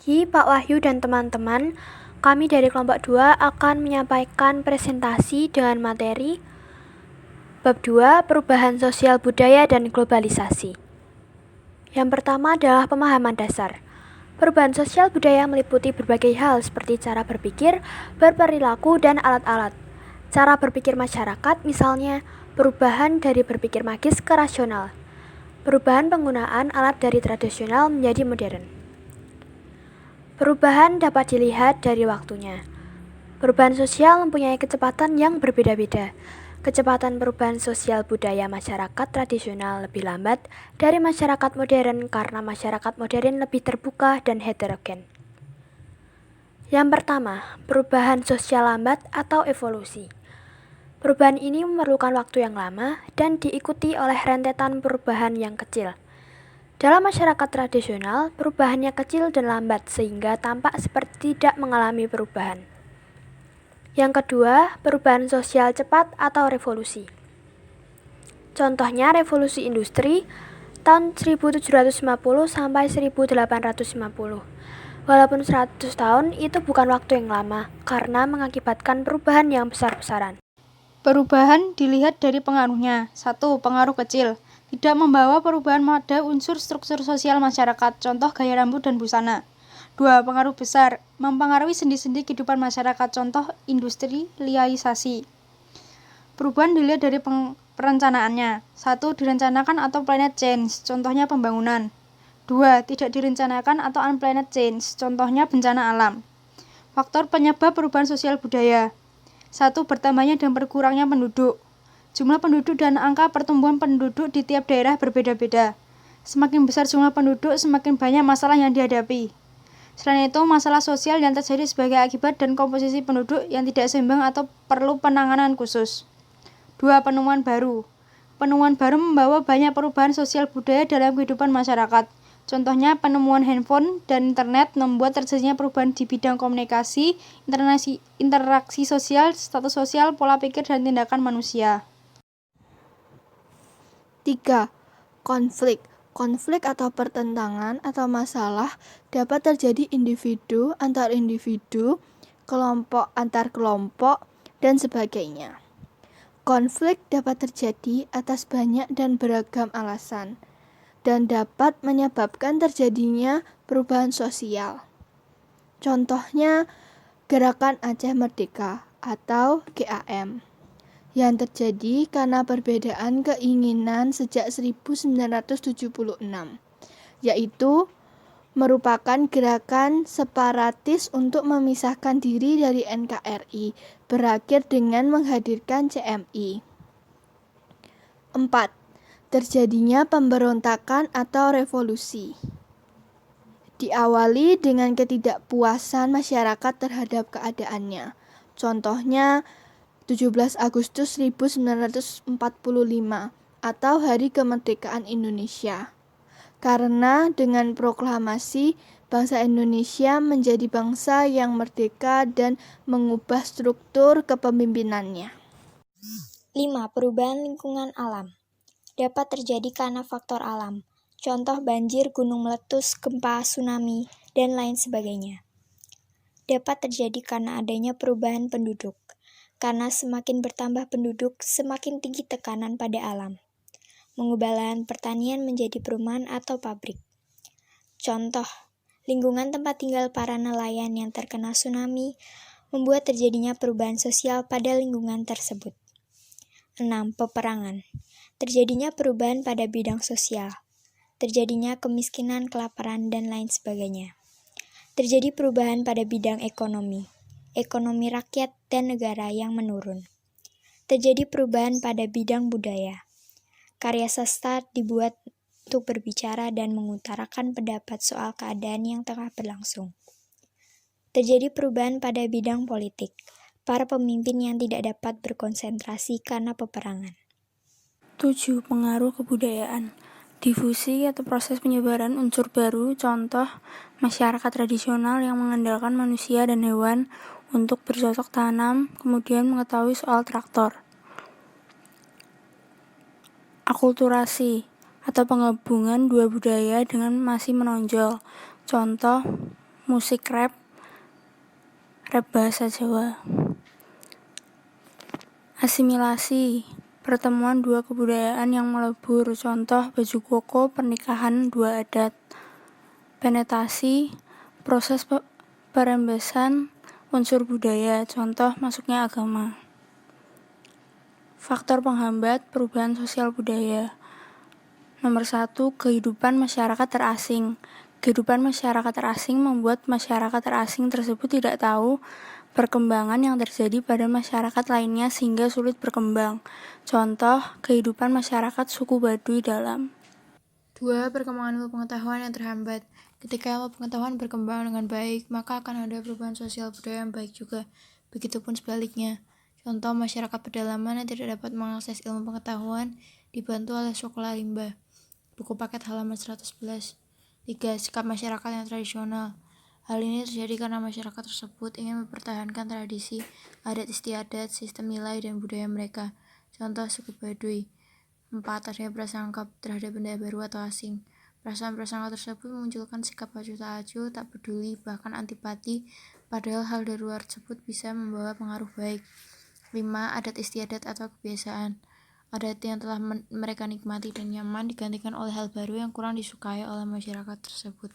Pak Wahyu dan teman-teman, kami dari kelompok 2 akan menyampaikan presentasi dengan materi Bab 2, Perubahan Sosial Budaya dan Globalisasi. Yang pertama adalah pemahaman dasar. Perubahan sosial budaya meliputi berbagai hal seperti cara berpikir, berperilaku, dan alat-alat. Cara berpikir masyarakat misalnya perubahan dari berpikir magis ke rasional. Perubahan penggunaan alat dari tradisional menjadi modern. Perubahan dapat dilihat dari waktunya. Perubahan sosial mempunyai kecepatan yang berbeda-beda. Kecepatan perubahan sosial budaya masyarakat tradisional lebih lambat dari masyarakat modern karena masyarakat modern lebih terbuka dan heterogen. Yang pertama, perubahan sosial lambat atau evolusi. Perubahan ini memerlukan waktu yang lama dan diikuti oleh rentetan perubahan yang kecil. Dalam masyarakat tradisional, perubahannya kecil dan lambat sehingga tampak seperti tidak mengalami perubahan. Yang kedua, perubahan sosial cepat atau revolusi. Contohnya revolusi industri tahun 1750 sampai 1850. Walaupun 100 tahun itu bukan waktu yang lama karena mengakibatkan perubahan yang besar-besaran. Perubahan dilihat dari pengaruhnya. 1. Pengaruh kecil. Tidak membawa perubahan pada unsur struktur sosial masyarakat, contoh gaya rambut dan busana. 2. Pengaruh besar. Mempengaruhi sendi-sendi kehidupan masyarakat, contoh industrialisasi. Perubahan dilihat dari perencanaannya. 1. Direncanakan atau planet change, contohnya pembangunan. 2. Tidak direncanakan atau unplanned change, contohnya bencana alam. Faktor penyebab perubahan sosial budaya. 1. Bertambahnya dan berkurangnya penduduk. Jumlah penduduk dan angka pertumbuhan penduduk di tiap daerah berbeda-beda. Semakin besar jumlah penduduk, semakin banyak masalah yang dihadapi. Selain itu, masalah sosial yang terjadi sebagai akibat dan komposisi penduduk yang tidak seimbang atau perlu penanganan khusus. 2. Penemuan baru. Penemuan baru membawa banyak perubahan sosial budaya dalam kehidupan masyarakat. Contohnya, penemuan handphone dan internet membuat terjadinya perubahan di bidang komunikasi, interaksi sosial, status sosial, pola pikir, dan tindakan manusia. 3. Konflik. Konflik atau pertentangan atau masalah dapat terjadi individu antar individu, kelompok antar kelompok, dan sebagainya. Konflik dapat terjadi atas banyak dan beragam alasan, dan dapat menyebabkan terjadinya perubahan sosial. Contohnya, Gerakan Aceh Merdeka atau GAM yang terjadi karena perbedaan keinginan sejak 1976, yaitu merupakan gerakan separatis untuk memisahkan diri dari NKRI, berakhir dengan menghadirkan CMI. 4. Terjadinya pemberontakan atau revolusi. Diawali dengan ketidakpuasan masyarakat terhadap keadaannya. Contohnya 17 Agustus 1945 atau Hari Kemerdekaan Indonesia. Karena dengan proklamasi, bangsa Indonesia menjadi bangsa yang merdeka dan mengubah struktur kepemimpinannya. 5. Perubahan lingkungan alam. Dapat terjadi karena faktor alam. Contoh banjir, gunung meletus, gempa, tsunami, dan lain sebagainya. Dapat terjadi karena adanya perubahan penduduk. Karena semakin bertambah penduduk, semakin tinggi tekanan pada alam. Mengubah lahan pertanian menjadi perumahan atau pabrik. Contoh, lingkungan tempat tinggal para nelayan yang terkena tsunami membuat terjadinya perubahan sosial pada lingkungan tersebut. 6. Peperangan. Terjadinya perubahan pada bidang sosial. Terjadinya kemiskinan, kelaparan, dan lain sebagainya. Terjadi perubahan pada bidang ekonomi rakyat dan negara yang menurun. Terjadi perubahan pada bidang budaya. Karya sastra dibuat untuk berbicara dan mengutarakan pendapat soal keadaan yang tengah berlangsung. Terjadi perubahan pada bidang politik. Para pemimpin yang tidak dapat berkonsentrasi karena peperangan. 7. Pengaruh kebudayaan. Difusi atau proses penyebaran unsur baru, contoh masyarakat tradisional yang mengandalkan manusia dan hewan untuk bercocok tanam, kemudian mengetahui soal traktor. Akulturasi atau penggabungan dua budaya dengan masih menonjol, contoh musik rap bahasa Jawa. Asimilasi, pertemuan dua kebudayaan yang melebur, contoh baju koko, pernikahan dua adat. Penetrasi, proses perembesan unsur budaya, contoh masuknya agama. Faktor penghambat perubahan sosial budaya. Nomor 1, kehidupan masyarakat terasing. Kehidupan masyarakat terasing membuat masyarakat terasing tersebut tidak tahu perkembangan yang terjadi pada masyarakat lainnya sehingga sulit berkembang. Contoh, kehidupan masyarakat suku Baduy dalam. 2. Perkembangan ilmu pengetahuan yang terhambat. Ketika ilmu pengetahuan berkembang dengan baik, maka akan ada perubahan sosial budaya yang baik juga. Begitupun sebaliknya. Contoh, masyarakat pedalaman yang tidak dapat mengakses ilmu pengetahuan dibantu oleh sekolah limbah. Buku paket halaman 111. 3. Sikap masyarakat yang tradisional. Hal ini terjadi karena masyarakat tersebut ingin mempertahankan tradisi, adat istiadat, sistem nilai, dan budaya mereka. Contoh, suku Baduy. 4. Adanya prasangka terhadap benda baru atau asing. Perasaan prasangka tersebut memunculkan sikap acuh tak acuh, tak peduli, bahkan antipati, padahal hal dari luar tersebut bisa membawa pengaruh baik. 5. Adat istiadat atau kebiasaan. Adat yang telah mereka nikmati dan nyaman digantikan oleh hal baru yang kurang disukai oleh masyarakat tersebut.